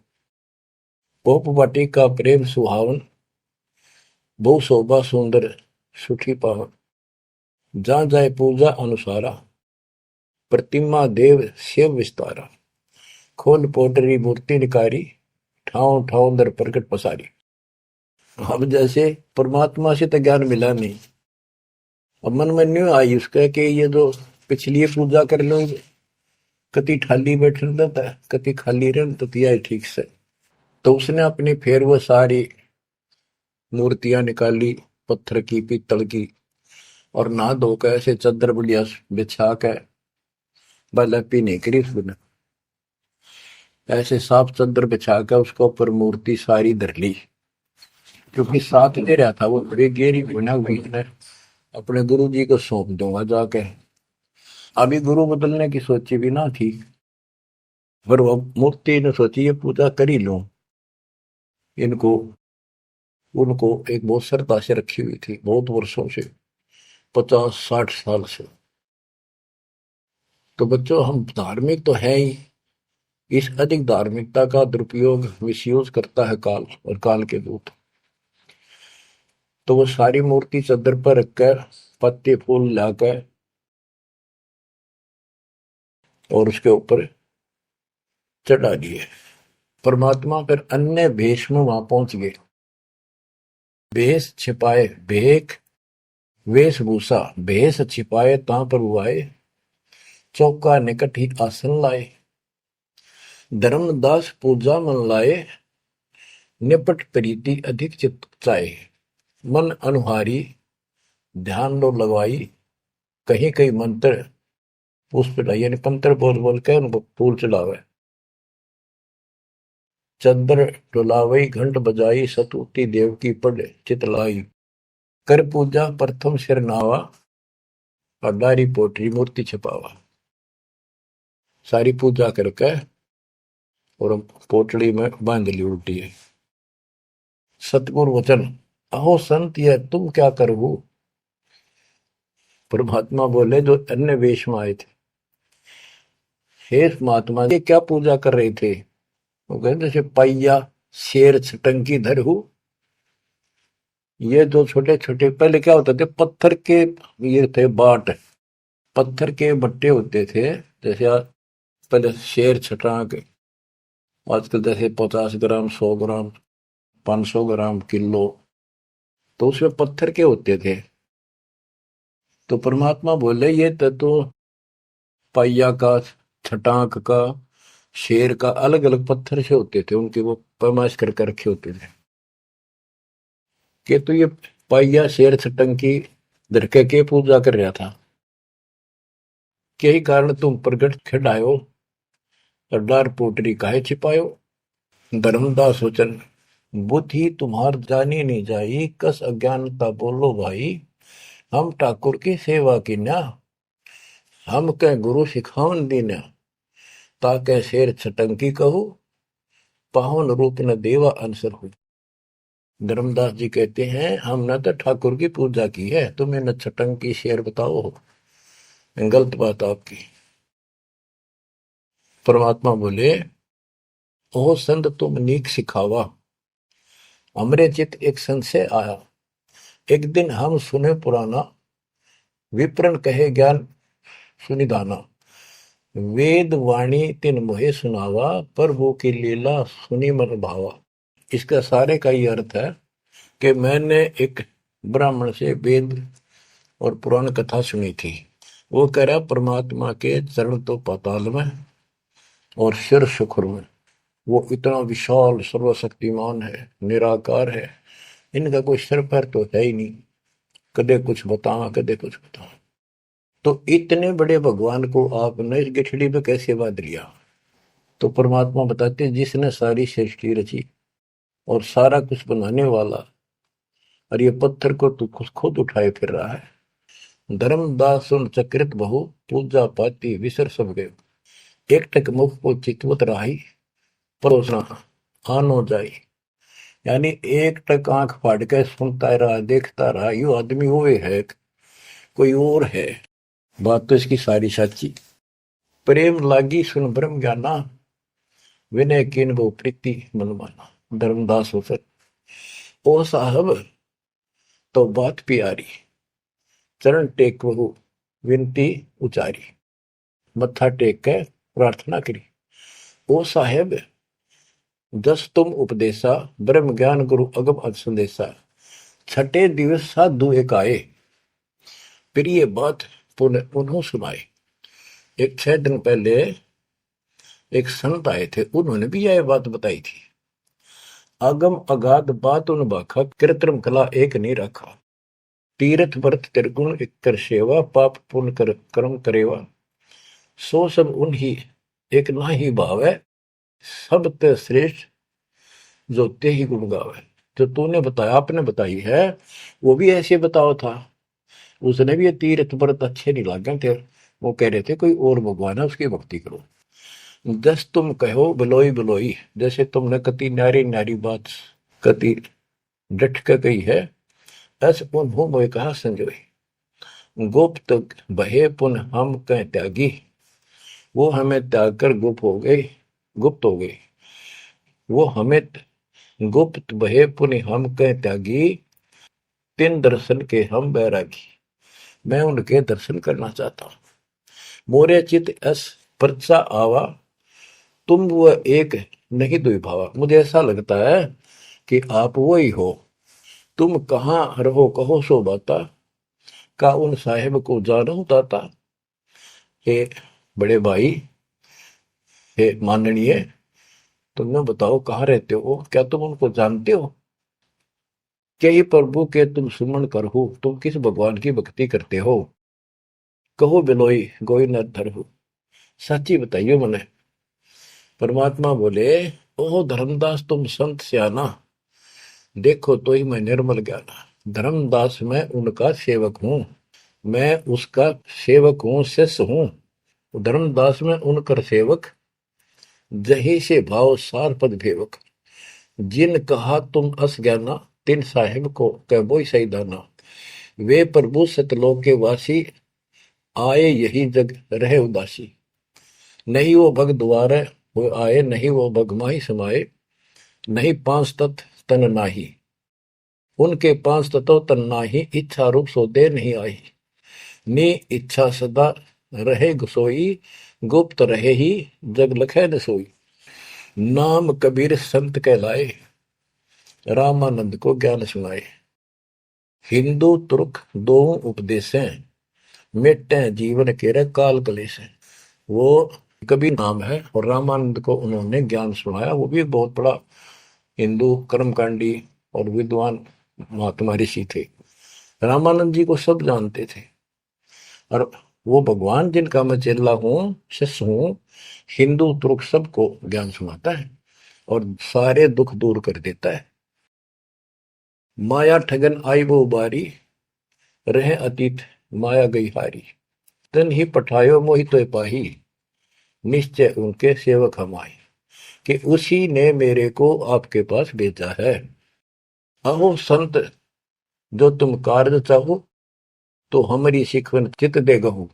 B: पोप वाटी का प्रेम सुहावन, बहु शोभा सुंदर सुठी पावन। जहाँ जाए पूजा अनुसारा, प्रतिमा देव शिव विस्तारा। खोल पोटरी मूर्ति निकारी, ठाव ठाव दर प्रकट पसारी। अब जैसे परमात्मा से तो ज्ञान मिला नहीं, अब मन में न्यू आई उसका कि ये जो पिछली पूजा कर लो, कति खाली बैठ रहता है, कति खाली रह तो दिया है ठीक से। तो उसने अपनी फिर वो सारी मूर्तियां निकाली, पत्थर की, पीतल की, और नहा धोकर ऐसे चादर बढ़िया बिछा के बलपी नहीं करी उसने, ऐसे साफ चादर बिछा के उसके ऊपर मूर्ति सारी धर ली, क्योंकि साथ दे रहा था वो बड़ी गहरी बना हुई है, अपने गुरु जी को सौंप दूंगा जाके। अभी गुरु बदलने की सोची भी ना थी, पर वो मूर्ति ने सोची ये पूजा कर ही लूं, इनको उनको एक बहुत श्रद्धा से रखी हुई थी, बहुत वर्षों से, 50-60 साल से। तो बच्चों, हम धार्मिक तो है ही, इस अधिक धार्मिकता का दुरुपयोग, मिसयूज करता है काल और काल के दूत। तो वो सारी मूर्ति चादर पर रखकर पत्ते फूल लाकर और उसके ऊपर चढ़ा दिए। परमात्मा फिर अन्य भेष में वहां पहुंच गए, भेष छिपाए भेख वेशभूषा, भेष छिपाए ता पर आए, चौका निकट ही आसन लाए। धर्मदास पूजा मन लाए, निपट प्रीति अधिक चित चाहे। मन अनुहारी ध्यान लो लगवाई, कहीं कहीं मंत्र पुष्प यानी मंत्र बोल बोल के उनको फूल चढ़ावे। चंद्र डुलावई घंट बजाई, सतुति देव की पढ़ चितलाई। कर पूजा प्रथम सिर नावा, अडारी पोटरी मूर्ति छपावा। सारी पूजा करके और पोटली में बांध ली उल्टी है। सतगुरु वचन, अहो संत ये तुम क्या करो। परमात्मा बोले जो अन्य वेश में आए थे, हे महात्मा ये क्या पूजा कर रहे थे। वो कहते जैसे पैया शेर छटंकी धर हूं। ये जो छोटे छोटे पहले क्या होते थे, पत्थर के ये थे बाट, पत्थर के बट्टे होते थे, जैसे पहले शेर छटांक, आजकल जैसे 50 ग्राम 100 ग्राम 500 ग्राम किलो, तो उसमें पत्थर के होते थे। तो परमात्मा बोले ये तो पैया का, छटांक का, शेर का अलग अलग पत्थर से होते थे, उनके वो पैमाइश करके रखे होते थे कि तो ये पैया शेर छटंकी धरके के पूजा कर रहा था। यही कारण तुम प्रगट खिड़ायो, डर पोटरी काहे छिपायो। धर्मदास वचन, बुद्धि तुम्हार जानी नहीं जाई, कस अज्ञानता बोलो भाई। हम ठाकुर की सेवा की ना, हम कह गुरु सिखावन दीना, ताके शेर छटंकी कहू, पावन रूप न देवा अंसर हो। धर्मदास जी कहते हैं हमने तो ठाकुर की पूजा की है, तुम्हें न छटंकी शेर बताओ, गलत बात आपकी। परमात्मा बोले, ओ संत तुम नीक सिखावा, हमरे चित एक संशय आया। एक दिन हम सुने पुराना, विप्रन कहे ज्ञान सुनिधाना। वेद वाणी तिन मोहे सुनावा, प्रभु की लीला सुनी मन भावा। इसका सारे का ये अर्थ है कि मैंने एक ब्राह्मण से वेद और पुराण कथा सुनी थी। वो कह रहा परमात्मा के चरण तो पाताल में और सिर शुक्र में, वो इतना विशाल सर्वशक्तिमान है, निराकार है, इनका कोई सिर पैर तो है ही नहीं, कदे कुछ बताओ कदे कुछ बताओ। तो इतने बड़े भगवान को आपने इस गठड़ी पे कैसे बांध लिया। तो परमात्मा बताते हैं जिसने सारी सृष्टि रची और सारा कुछ बनाने वाला, और ये पत्थर को तू खुद उठाए फिर रहा है। धर्मदास सुन चक्रित बहु, पूजा पाती विसर सब गए। एक टक मुख को चितवत राही, परोसना आनो जाई। यानी एक टक आंख फाड़ के सुनता रहा, देखता रहा, यो आदमी वो है कोई और है। बात तो इसकी सारी सच्ची। प्रेम लागी सुन ब्रह्म ज्ञाना, विनय किन वो प्रीति मन माना। धर्मदास हो सर, ओ साहब तो बात प्यारी, चरण टेक बहु विनती उचारी। मत्था टेक के प्रार्थना करी, ओ साहेब दस तुम उपदेशा, ब्रह्म ज्ञान गुरु अगम संदेशा। छठे दिवस साधु एक आए, फिर ये बात पुनः उन्हों सुनाए। एक 6 दिन पहले एक संत आए थे, उन्होंने भी यह बात बताई थी। आगम अगाध बात उन बाखा, कृत्रिम कला एक नहीं रखा। तीर्थ व्रत त्रिगुण एक कर सेवा, पाप पुण्य कर कर्म करेवा। सो सब उन्हीं एक ना ही भाव है, सब ते श्रेष्ठ जो ते ही गुण गावे। जो तूने बताया, आपने बताई है, वो भी ऐसे बताओ था। उसने भी ये तीर्थ व्रत अच्छे नहीं लगे थे, वो कह रहे थे कोई और भगवान है उसकी भक्ति करो। जस तुम कहो बिलोई बिलोई, जैसे तुमने कति न्यारी न्यारी बात कति डट के कही है, ऐसे उन्हों मोए कहा संजोई। गुप्त बहे पुन हम कह त्यागी, वो हमें त्याग कर गुप्त हो गई, गुप्त हो गई। वो हमें गुप्त बहे पुनि हम कह त्यागी, तिन दर्शन के हम बैरागी। मैं उनके दर्शन करना चाहता हूं। मोरे चित अस परचा आवा, तुम वो एक नहीं दुई भावा। मुझे ऐसा लगता है कि आप वो ही हो, तुम कहाँ रहो कहो सो बाता, का उन साहेब को जानो दाता। हे बड़े भाई, हे माननीय, तुमने बताओ कहाँ रहते हो, क्या तुम उनको जानते हो। क्या ही प्रभु के तुम सुमन करहु, तुम किस भगवान की भक्ति करते हो। कहो बिलोई गोई न धरहु, सच्ची बताइयो मने। परमात्मा बोले, ओ धर्मदास तुम संत सियाना, देखो तो ही मैं निर्मल ज्ञाना। धर्मदास मैं उनका सेवक हूं, मैं उसका सेवक हूं, शिष्य हूं। धर्मदास में उनकर सेवक, जही से भाव सार पद भेवक। जिन कहा तुम अस ज्ञाना, तिन साहेब को कह बोई सही दाना। वे प्रभु सतलोक के वासी, आए यही जग रहे उदासी। नहीं वो भग द्वारे वो आए, नहीं वो भग माही समाए। नहीं 5 तत्व तन नाही, उनके 5 तत्व तन नाही। इच्छा रूप सो दे नहीं आई, नी इच्छा सदा रहे गुसोई। गुप्त रहे ही जग लखे न सोई। नाम कबीर संत कहलाए, रामानंद को ज्ञान सुनाए। हिंदू तुर्क दो उपदेशें, मिटे जीवन के काल कलेश है। वो कबीर नाम है और रामानंद को उन्होंने ज्ञान सुनाया। वो भी बहुत बड़ा हिंदू कर्मकांडी और विद्वान महात्मा ऋषि थे। रामानंद जी को सब जानते थे और वो भगवान जिनका मैं चेला हूँ, शिष्य हूँ, हिंदू तुर्क सबको ज्ञान सुनाता है और सारे दुख दूर कर देता है। माया ठगन आई वो बारी, रहे अतीत माया गई हारी। तन ही पठायो मोहि तो पाही, निश्चय उनके सेवक हम आए। कि उसी ने मेरे को आपके पास भेजा है। अहो संत, जो तुम कार्य चाहो तो हमारी शिकवन चित दे गहू।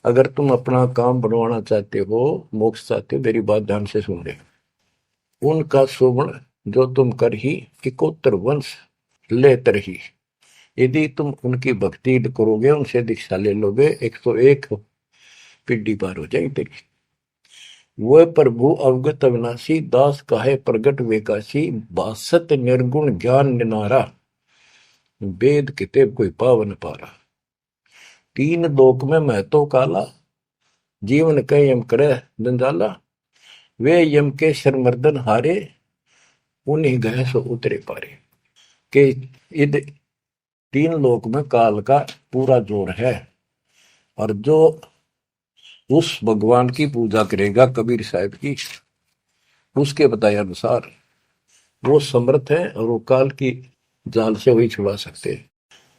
B: अगर तुम अपना काम बनवाना चाहते हो, मोक्ष चाहते हो, मेरी बात ध्यान से सुन ले। उनका सुवर्ण जो तुम कर ही, इकोत्तर वंश ले तरही। यदि तुम उनकी भक्ति करोगे, उनसे दीक्षा ले लोगे, 101 पीढ़ी पार हो जाएगी तेरी। वह प्रभु अवगत अविनाशी, दास काहे प्रगट वेकाशी। बासत निर्गुण ज्ञान निनारा, वेद किताब कोई पावन पारा। तीन लोक में मैं तो काला, जीवन के यम करे जंजाला। वे यम के शरमर्दन हारे, उन्हीं गए सो उतरे पारे। के इध तीन लोक में काल का पूरा जोर है। और जो उस भगवान की पूजा करेगा कबीर साहब की, उसके बताए अनुसार वो समर्थ है और वो काल की जाल से वही छुड़ा सकते हैं।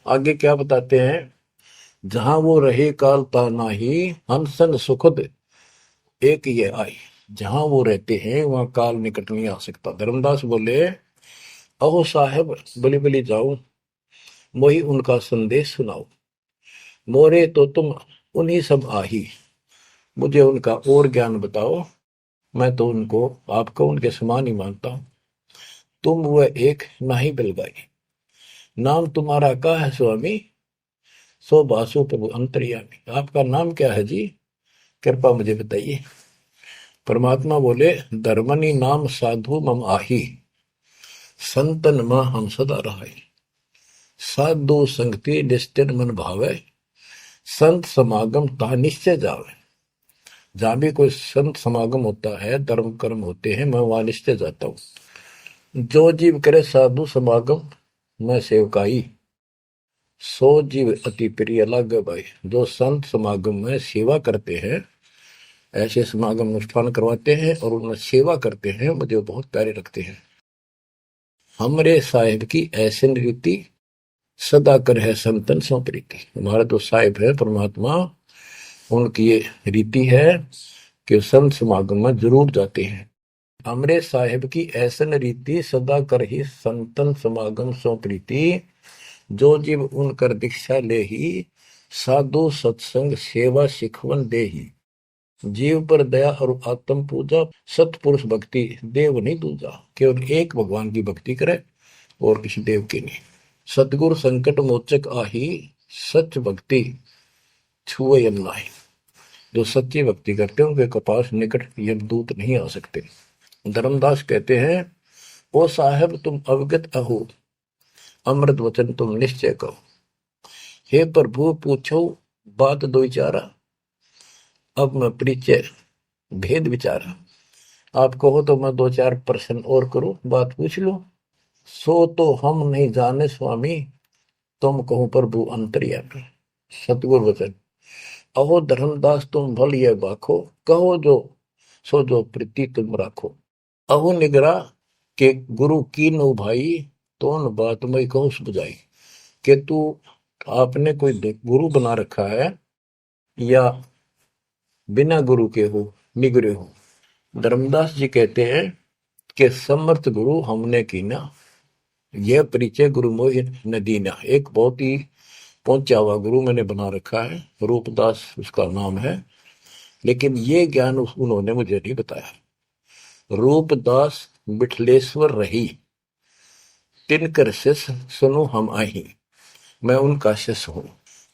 B: आगे क्या बताते हैं, जहां वो रहे काल ता नाही, हंसन सुखद एक ये आई। जहां वो रहते हैं वहां काल निकट नहीं आ सकता। धर्मदास बोले, अहो साहेब बलि बलि जाओ, मोही उनका संदेश सुनाओ। मोरे तो तुम उन्हीं सब आही, मुझे उनका और ज्ञान बताओ। मैं तो उनको आपको उनके समान ही मानता हूं। तुम वह एक नाही बिलगाई, नाम तुम्हारा का है स्वामी, सो बासु प्रभु अंतर्यामी। आपका नाम क्या है जी, कृपा मुझे बताइए। परमात्मा बोले, धर्मनी नाम साधु मम आही, संतन मां हम सदा रहाई। साधु संगति निस्तिर मन भावे, संत समागम ता निश्चय जावे। जहां भी कोई संत समागम होता है, धर्म कर्म होते हैं, मैं वहां निश्चय जाता हूं। जो जीव करे साधु समागम मैं सेवकाई, सो जीव अति प्रिय लागे भाई। जो संत समागम में सेवा करते हैं, ऐसे समागम अनुष्ठान करवाते हैं और उनमें सेवा करते हैं, मुझे बहुत प्यारे लगते हैं। हमरे साहिब की ऐसी रीति, सदा कर है संतन सो प्रीति। हमारा जो साहिब है परमात्मा, उनकी ये रीति है कि संत समागम में जरूर जाते हैं। हमरे साहिब की ऐसन रीति, सदा कर ही संतन समागम सो प्रीति। जो जीव उनकर दीक्षा ले ही, साधु सत्संग सेवा सिखवन दे ही। जीव पर दया और आत्म पूजा, सतपुरुष भक्ति देव नहीं दूजा। केवल एक भगवान की भक्ति करे और किसी देव की नहीं। सतगुरु संकट मोचक आही, सच भक्ति छुए यम। जो सच्ची भक्ति करते हैं उनके कपास निकट यमदूत नहीं आ सकते। धर्मदास कहते हैं, ओ साहेब तुम अवगत अहो, अमृत वचन तुम निश्चय कहो। हे प्रभु पूछो बात दो विचारा, अब मैं परिचय भेद विचारा। आप कहो तो मैं दो चार प्रश्न और करूं, बात पूछ लो। सो तो हम नहीं जाने स्वामी, तुम कहो प्रभु अंतर्यामी। सतगुरु वचन, अहो धर्मदास तुम भल ये बाखो, कहो जो सो जो प्रीति तुम राखो। अहो निगरा के गुरु की नो भाई, तो न बात मैं कहूं बुझाई। कि तू आपने कोई गुरु बना रखा है या बिना गुरु के हो, निगरे हो। धर्मदास जी कहते हैं कि समर्थ गुरु हमने कीना, यह परिचय गुरु मोहि न दीना। एक बहुत ही पहुंचा हुआ गुरु मैंने बना रखा है, रूपदास उसका नाम है, लेकिन ये ज्ञान उन्होंने मुझे नहीं बताया। रूपदास बिठलेश्वर रही, तिनकर शिष्य सुनो हम आही। मैं उनका शिष्य हूं।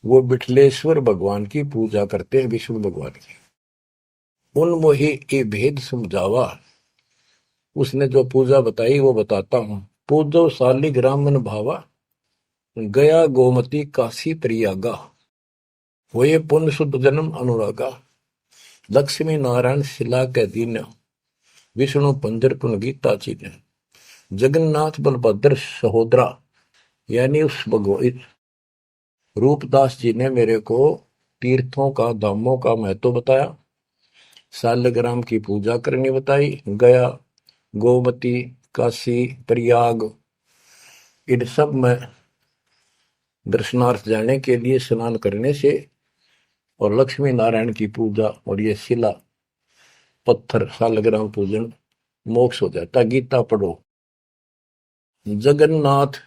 B: वो बिठलेश्वर भगवान की पूजा करते हैं, विष्णु भगवान की। उन मोहि ये भेद समझावा, उसने जो पूजा बताई वो बताता हूं। पूजो शालिग्राम मन भावा, गया गोमती काशी प्रयागा। होए पुण्य शुद्ध जन्म अनुरागा, लक्ष्मी नारायण शिला के दीन, विष्णु पंजर पुन गीता चीन। जगन्नाथ बलभद्र सहोदरा, यानी उस भगवान रूपदास जी ने मेरे को तीर्थों का धामों का महत्व बताया, सालग्राम की पूजा करनी बताई, गया, गोमती, काशी, प्रयाग, इन सब में दर्शनार्थ जाने के लिए स्नान करने से और लक्ष्मी नारायण की पूजा और ये शिला पत्थर सालग्राम पूजन मोक्ष हो जाता। गीता पढ़ो। जगन्नाथ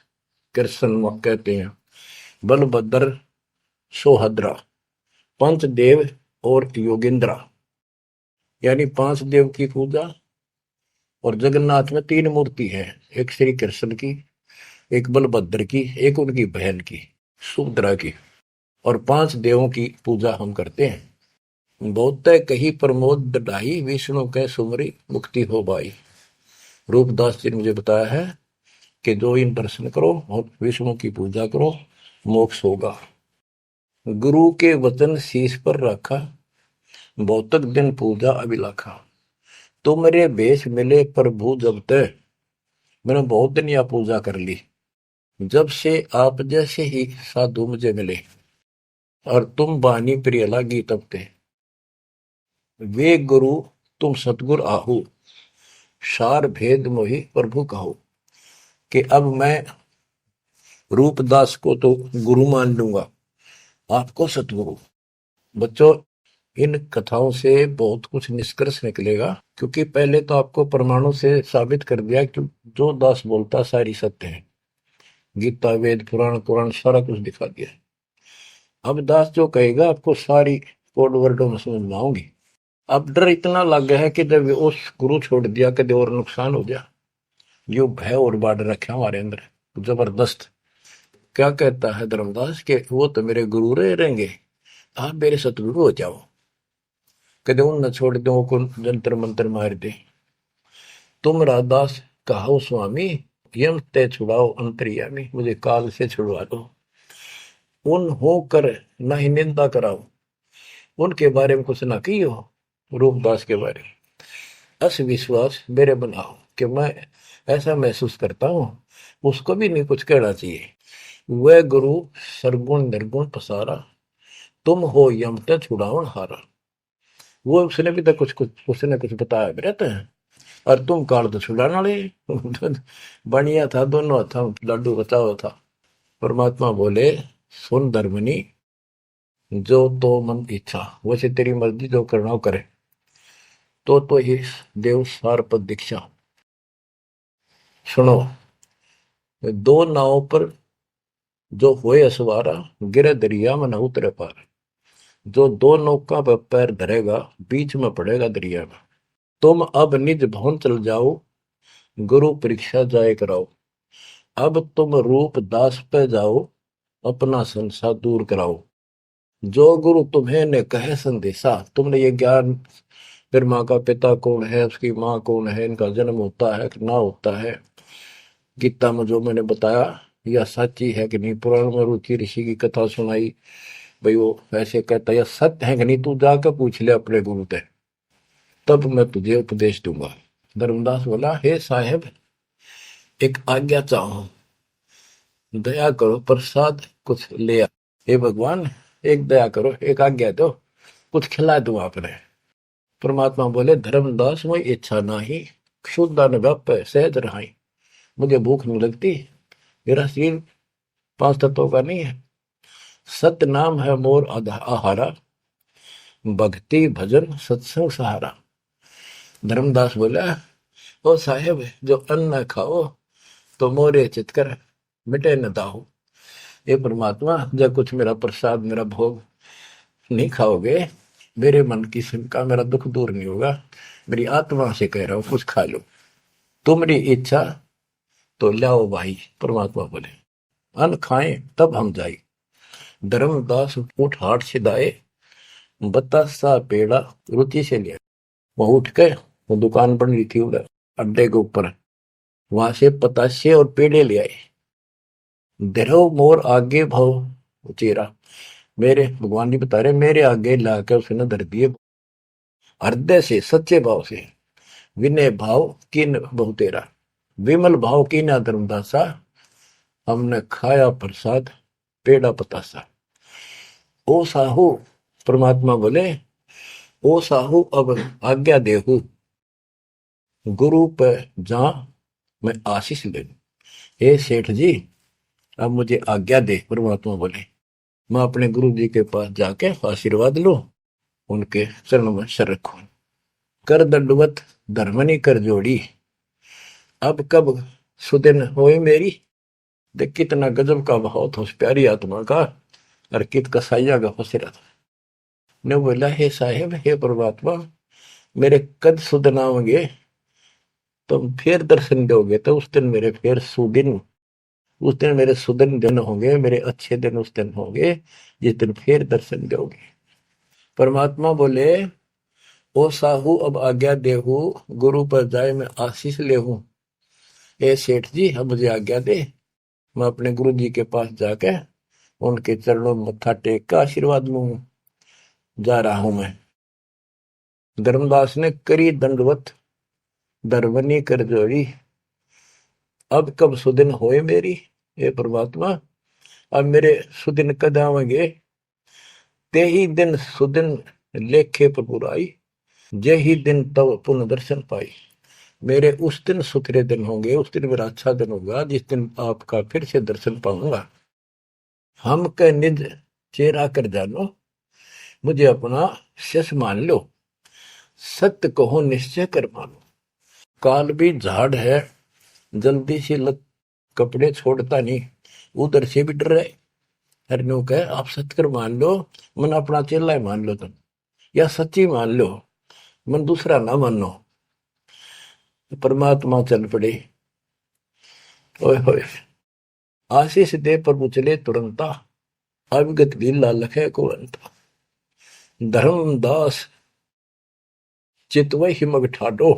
B: कृष्ण कहते हैं, बलभद्र, सोहद्रा, पंचदेव और योगेंद्रा, यानी पांच देव की पूजा। और जगन्नाथ में तीन मूर्ति है, एक श्री कृष्ण की, एक बलभद्र की, एक उनकी बहन की सुभद्रा की, और पांच देवों की पूजा हम करते हैं। बहुत कही प्रमोद ढाई, विष्णु के सुमरी मुक्ति हो बाई। रूपदास जी ने मुझे बताया है कि जो इन दर्शन करो और विष्णु की पूजा करो, मोक्ष होगा। गुरु के वचन शीश पर रखा, बहुतक दिन पूजा अभिलाखा। तो मेरे भेष मिले प्रभु जब तक, मैंने बहुत दिन यह पूजा कर ली, जब से आप जैसे ही साधु मुझे मिले, और तुम बानी प्रिय लागी तब ते। वे गुरु तुम सतगुर आहू, सार भेद मोहि प्रभु कहो। कि अब मैं रूपदास को तो गुरु मान लूंगा, आपको सतगुरु। बच्चों, इन कथाओं से बहुत कुछ निष्कर्ष निकलेगा, क्योंकि पहले तो आपको प्रमाणों से साबित कर दिया कि जो दास बोलता सारी सत्य है। गीता, वेद, पुराण, कुरान सारा कुछ दिखा दिया। अब दास जो कहेगा आपको सारी कोड वर्डों में समझ में आऊंगी। अब डर इतना लग गया है कि जब उस गुरु छोड़ दिया कदे और नुकसान हो जाए, यो भय और बाढ़ रखा हमारे अंदर जबरदस्त। क्या कहता है धर्मदास के वो तो मेरे गुरु रहेंगे, आप मेरे सतगुरु हो जाओ। कदे उन न छोड़ दो को जंतर मंत्र मार दे। तुम राधास कहो स्वामी, यम ते छुड़ाओ अंतर्यामी, मुझे काल से छुड़वा दो। उन हो कर न ही निंदा कराओ, उनके बारे में कुछ ना की हो। रूपदास के बारे में अस विश्वास मेरे बनाओ, कि मैं ऐसा महसूस करता हूं, उसको भी नहीं कुछ कहना चाहिए। वह गुरु सरगुण निर्गुण पसारा, तुम हो यम ते छुड़ावन हारा। वो उसने भी तो कुछ कुछ उसने कुछ बताया भी रहता है, और तुम काल तो छुड़ाने वाले। बढ़िया था, दोनों था लाडू बचाओ था। परमात्मा बोले, सुन धर्मनी, जो तो मन इच्छा, वैसे तेरी मर्जी जो करना हो करे। तो ही देव सार पद दीक्षा। सुनो, दो नाव पर जो होए असवारा, गिरे दरिया में न उतरे पार। जो दो नौका पर पैर धरेगा, बीच में पड़ेगा दरिया में। तुम अब निज भवन चल जाओ, गुरु परीक्षा जाए कराओ। अब तुम रूप दास पे जाओ, अपना संसार दूर कराओ। जो गुरु तुम्हें ने कहे संदेशा, तुमने ये ज्ञान, फिर माँ का पिता कौन है, उसकी माँ कौन है, इनका जन्म होता है कि ना होता है, गीता में जो मैंने बताया यह सच्ची है कि नहीं, पुराण में रुचि ऋषि की कथा सुनाई, भाई वो ऐसे कहता यह सत्य है कि नहीं, तू जाकर पूछ ले अपने गुरु से, तब मैं तुझे उपदेश दूंगा। धर्मदास बोला, हे साहेब, एक आज्ञा चाहूं, दया करो, प्रसाद कुछ ले आ। हे भगवान, एक दया करो, एक आज्ञा दो, कुछ खिला दूं आपने। परमात्मा बोले, धर्मदास वही इच्छा नाही, क्षुद्र व्याप सहज रहाई। मुझे भूख नहीं लगती, मेरा शरीर पांच तत्वों का नहीं है। सत्य नाम है मोर आहारा, भक्ति भजन सत्संग सहारा। धर्मदास बोला, ओ साहेब, जो अन्न खाओ तो मोरे चितकर मिटे न दाहो। ये परमात्मा, जब कुछ मेरा प्रसाद, मेरा भोग नहीं खाओगे, मेरे मन की शंका, मेरा दुख दूर नहीं होगा। मेरी आत्मा से कह रहा हूं, कुछ खा लो, तुम्हारी इच्छा तो लाओ भाई। परमात्मा बोले, अन्न खाएं तब हम जाए। धर्मदास उठ हाट से दाए, बतासा पेड़ा रुचि से लिया। वह उठ के, वो दुकान बन रही थी उधर अड्डे के ऊपर, वहां से पतासे और पेड़े ले आए। धरो मोर आगे भाव चेरा, मेरे भगवान जी बता रहे, मेरे आगे लाकर उसने धर दिए, हृदय से, सच्चे भाव से। विनय भाव किन बहु तेरा, विमल भाव की ना धर्मदासा, हमने खाया प्रसाद पेड़ा पतासा। ओ साहू, परमात्मा बोले, ओ साहू अब आज्ञा देहू, गुरु पर जा मैं आशीष ले लूं। हे सेठ जी, अब मुझे आज्ञा दे। परमात्मा बोले, मैं अपने गुरु जी के पास जाके आशीर्वाद लूं, उनके चरणों में सर रखूं। कर दंडवत धर्मनी कर जोड़ी, अब कब सुदिन होए मेरी। देख कितना गजब का भाव था उस प्यारी आत्मा का, और कित कसाइया का फसेरा था। ने बोला, हे साहेब, हे परमात्मा, मेरे कद सुदिन आओगे, तुम फिर दर्शन दोगे तो उस दिन मेरे फिर सुदिन, उस दिन मेरे सुदिन दिन होंगे, मेरे अच्छे दिन उस दिन होंगे जिस दिन फिर दर्शन दोगे। परमात्मा बोले, ओ साहू अब आज्ञा देहू, गुरु पर जाए मैं आशीष लेहूं। ए सेठ जी, अब मुझे आज्ञा दे, मैं अपने गुरु जी के पास जाके उनके चरणों में मत्था टेक का आशीर्वाद लूं। जा रहा हूं मैं। धर्मदास ने करी दंडवत धर्मनी कर जोड़ी, अब कब सुदिन होए मेरी। हे परमात्मा, अब मेरे सुदिन कद आवेंगे। ते ही दिन सुदिन लेखे पर बुराई, जे ही दिन तब पुनः दर्शन पाई। मेरे उस दिन सुथरे दिन होंगे, उस दिन मेरा अच्छा दिन होगा जिस दिन आपका फिर से दर्शन पाऊंगा। हम के निज चेहरा कर जानो, मुझे अपना शिष्य मान लो, सत्य कहो निश्चय कर मानो। काल भी झाड़ है, जल्दी से लत कपड़े छोड़ता नहीं, उधर से भी डर रहे। हरनों कहे, आप सत्य कर मान लो, मन अपना चेला ही मान लो तुम, या सच्ची मान लो, मन दूसरा ना मानो। परमात्मा चल पड़े। ओए होए, आशीष दे प्रभु चले तुरंता, अविगत लीला लखे को अंता। धर्मदास चितवै हिमग ठाडो,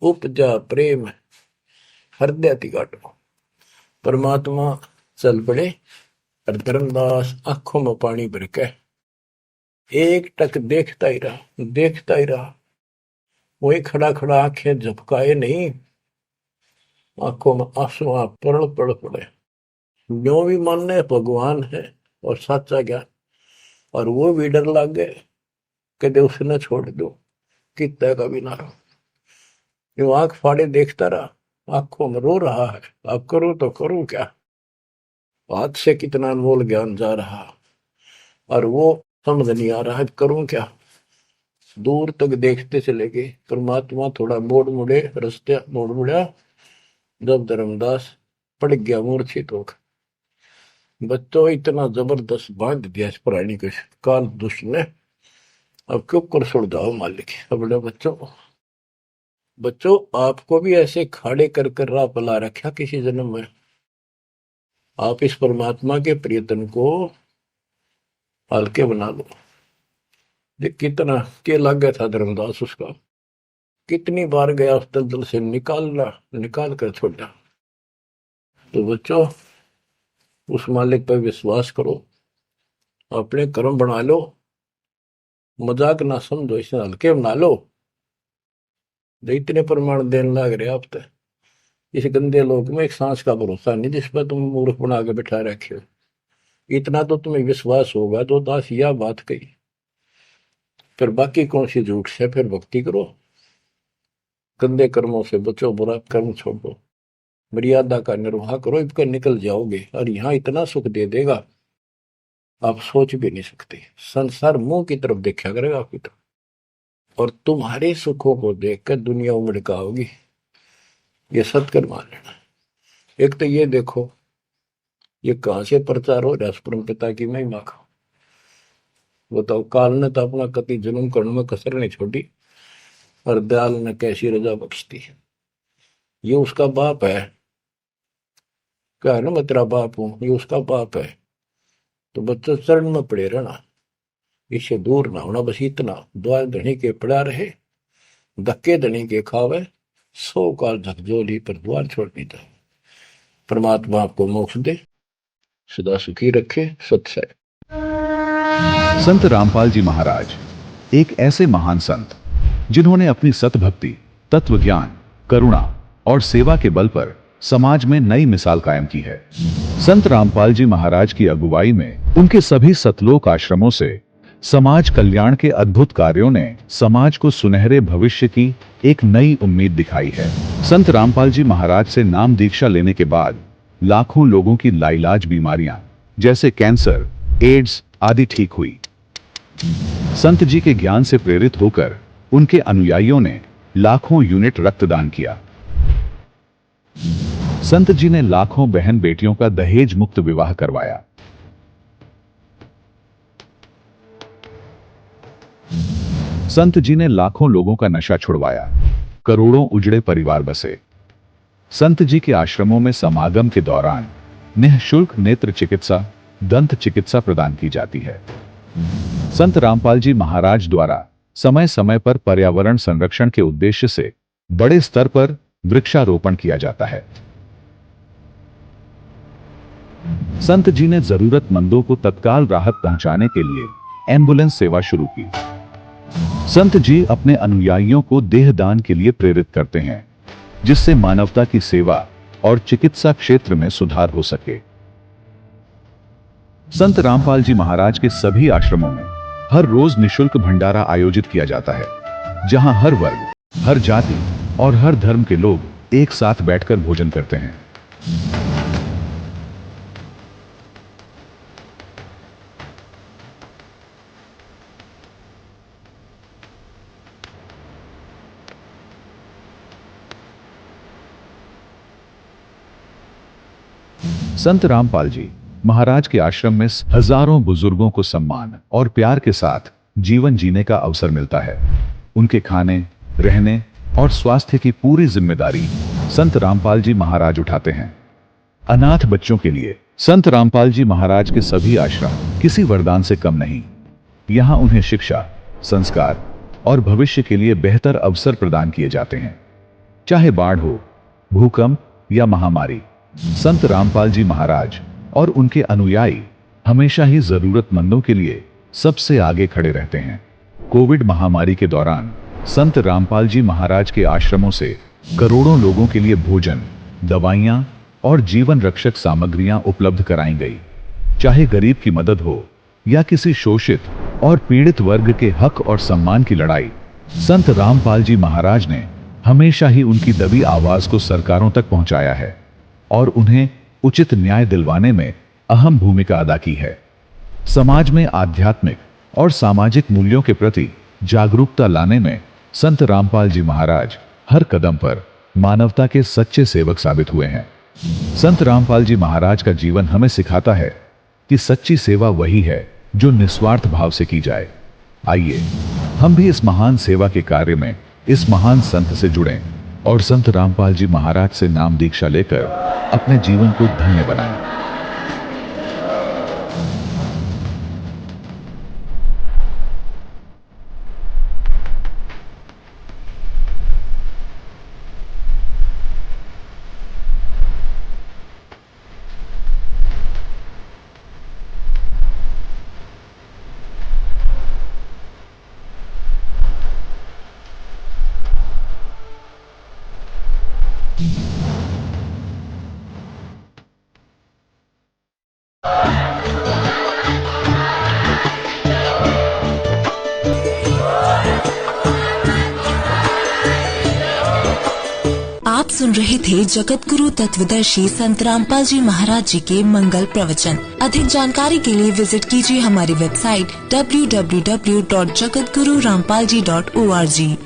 B: उपजा प्रेम हृदय तिगाटो। परमात्मा चल पड़े और धर्मदास आंखों में पानी भर के एक टक देखता ही रहा, देखता ही रहा। वही खड़ा खड़ा आंखें झपकाए नहीं, आंखों में आंसू पड़ पड़ पड़े। जो भी मानने भगवान है और सच्चा ज्ञान, और वो भी डर लग गए, कहते उसने छोड़ दो, कितना का भी ना। जो आंख फाड़े देखता रहा, आंखों में रो रहा है, अब करूं तो करूं क्या। हाथ से कितना अनमोल ज्ञान जा रहा, और वो समझ नहीं आ रहा है करूं क्या। दूर तक देखते चले गए। परमात्मा थोड़ा मोड़ मुड़े, रास्ते मोड़ मुड़ा, जब धर्मदास पड़ गया मूर्छित होकर। बच्चों, इतना जबरदस्त बांध दिया इस प्राणी को काल दुष्ट ने, अब क्यों कर छोड़ जाओ मालिक। अपने बच्चों, आपको भी ऐसे खाड़े कर कर राह पला रखा किसी जन्म में। आप इस परमात्मा के प्रियतन को हल्के बना लो। देख कितना के लग गया था धर्मदास उसका, कितनी बार गया उस दलदल से निकाल कर छोड़ा। तो बच्चों, उस मालिक पर विश्वास करो, अपने कर्म बना लो, मजाक ना समझो, इसे हल्के बना लो। इतने प्रमाण देने लग रहे आप तो इस गंदे लोक में एक सांस का भरोसा नहीं जिस पर तुम मूर्ख बना के बैठा रखे हो। इतना तो तुम्हें विश्वास होगा तो दास यह बात कही, फिर बाकी कौन सी झूठ से फिर भक्ति करो। गंदे कर्मों से बचो, बुरा कर्म छोड़ो, मर्यादा का निर्वाह करो, इसका निकल जाओगे। और यहाँ इतना सुख दे देगा आप सोच भी नहीं सकते। संसार मुंह की तरफ देखा करेगा आपकी तरफ, और तुम्हारे सुखों को देखकर दुनिया उमड़ का होगी। ये सत्कर मान लेना। एक तो ये देखो, ये कहां से प्रचार हो रहा है परम पिता की महिमा का। बताओ, काल ने तो अपना कति जन्म करने में कसर नहीं छोड़ी, और दयाल ने कैसी रजा बख्शती है। ये उसका बाप है, क्या है ना, मैं तेरा बाप हूं, ये उसका बाप है। तो बच्चा चरण में पड़े रहना, इससे दूर ना होना। बस इतना, द्वार धनी के पड़ा रहे, धक्के धनी के खावे, 100 काल झकझोली पर द्वार छोड़ नहीं था। परमात्मा आपको मोक्ष दे, सदा सुखी रखे। सत्सय।
A: संत रामपाल जी महाराज एक ऐसे महान संत जिन्होंने अपनी सतभक्ति, तत्व ज्ञान, करुणा और सेवा के बल पर समाज में नई मिसाल कायम की है। संत रामपाल जी महाराज की अगुवाई में उनके सभी सतलोक आश्रमों से समाज कल्याण के अद्भुत कार्यों ने समाज को सुनहरे भविष्य की एक नई उम्मीद दिखाई है। संत रामपाल जी महाराज से नाम दीक्षा लेने के बाद लाखों लोगों की लाइलाज बीमारियां जैसे कैंसर, एड्स आदि ठीक हुई। संत जी के ज्ञान से प्रेरित होकर उनके अनुयायियों ने लाखों यूनिट रक्तदान किया। संत जी ने लाखों बहन बेटियों का दहेज मुक्त विवाह करवाया। संत जी ने लाखों लोगों का नशा छुड़वाया। करोड़ों उजड़े परिवार बसे। संत जी के आश्रमों में समागम के दौरान निःशुल्क नेत्र चिकित्सा, दंत चिकित्सा प्रदान की जाती है। संत रामपाल जी महाराज द्वारा समय समय पर पर्यावरण संरक्षण के उद्देश्य से बड़े स्तर पर वृक्षारोपण किया जाता है। संत जी ने जरूरतमंदों को तत्काल राहत पहुंचाने के लिए एम्बुलेंस सेवा शुरू की। संत जी अपने अनुयायियों को देहदान के लिए प्रेरित करते हैं, जिससे मानवता की सेवा और चिकित्सा क्षेत्र में सुधार हो सके। संत रामपाल जी महाराज के सभी आश्रमों में हर रोज निःशुल्क भंडारा आयोजित किया जाता है, जहां हर वर्ग, हर जाति और हर धर्म के लोग एक साथ बैठकर भोजन करते हैं। संत रामपाल जी महाराज के आश्रम में हजारों बुजुर्गों को सम्मान और प्यार के साथ जीवन जीने का अवसर मिलता है। उनके खाने, रहने और स्वास्थ्य की पूरी जिम्मेदारी संत रामपाल जी महाराज उठाते हैं। अनाथ बच्चों के लिए संत रामपाल जी महाराज के सभी आश्रम किसी वरदान से कम नहीं। यहाँ उन्हें शिक्षा, संस्कार और भविष्य के लिए बेहतर अवसर प्रदान किए जाते हैं। चाहे बाढ़ हो, भूकंप या महामारी, संत रामपाल जी महाराज और उनके अनुयायी हमेशा ही जरूरतमंदों के लिए सबसे आगे खड़े रहते हैं। कोविड महामारी के दौरान संत रामपाल जी महाराज के आश्रमों से करोड़ों लोगों के लिए भोजन, दवाइयां और जीवन रक्षक सामग्रियां उपलब्ध कराई गई। चाहे गरीब की मदद हो या किसी शोषित और पीड़ित वर्ग के हक और सम्मान की लड़ाई, संत रामपाल जी महाराज ने हमेशा ही उनकी दबी आवाज को सरकारों तक पहुंचाया है और उन्हें उचित न्याय दिलवाने में अहम भूमिका अदा की है। समाज में आध्यात्मिक और सामाजिक मूल्यों के प्रति जागरूकता लाने में संत रामपाल जी महाराज हर कदम पर मानवता के सच्चे सेवक साबित हुए हैं। संत रामपाल जी महाराज का जीवन हमें सिखाता है कि सच्ची सेवा वही है जो निस्वार्थ भाव से की जाए। आइए हम भी इस महान सेवा के कार्य में इस महान संत से जुड़ें और संत रामपाल जी महाराज से नाम दीक्षा लेकर अपने जीवन को धन्य बनाएं।
C: आप सुन रहे थे जगत गुरु तत्वदर्शी संत रामपाल जी महाराज जी के मंगल प्रवचन। अधिक जानकारी के लिए विजिट कीजिए हमारी वेबसाइट www.jagatgururampalji.org।